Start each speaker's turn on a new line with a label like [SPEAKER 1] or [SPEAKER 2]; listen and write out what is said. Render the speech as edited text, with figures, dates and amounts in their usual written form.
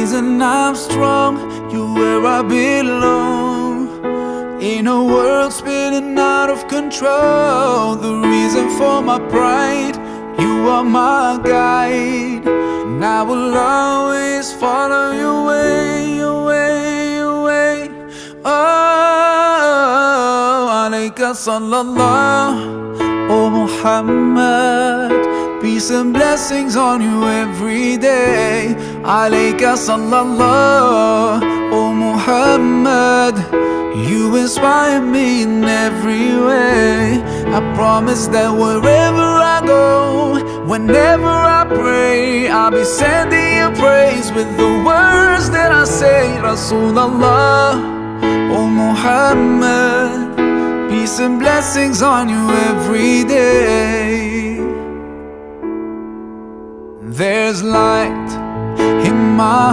[SPEAKER 1] reason I'm strong, you're where I belong. In a world spinning out of control, the reason for my pride, you are my guide. And I will always follow your way, your way, your way. Oh, alayka sallallahu, oh Muhammad. Peace and blessings on you every day. Alayka sallallahu, oh Muhammad. You inspire me in every way. I promise that wherever I go, whenever I pray, I'll be sending you praise with the words that I say. Rasulallah, oh Muhammad. Peace and blessings on you every day. There's light in my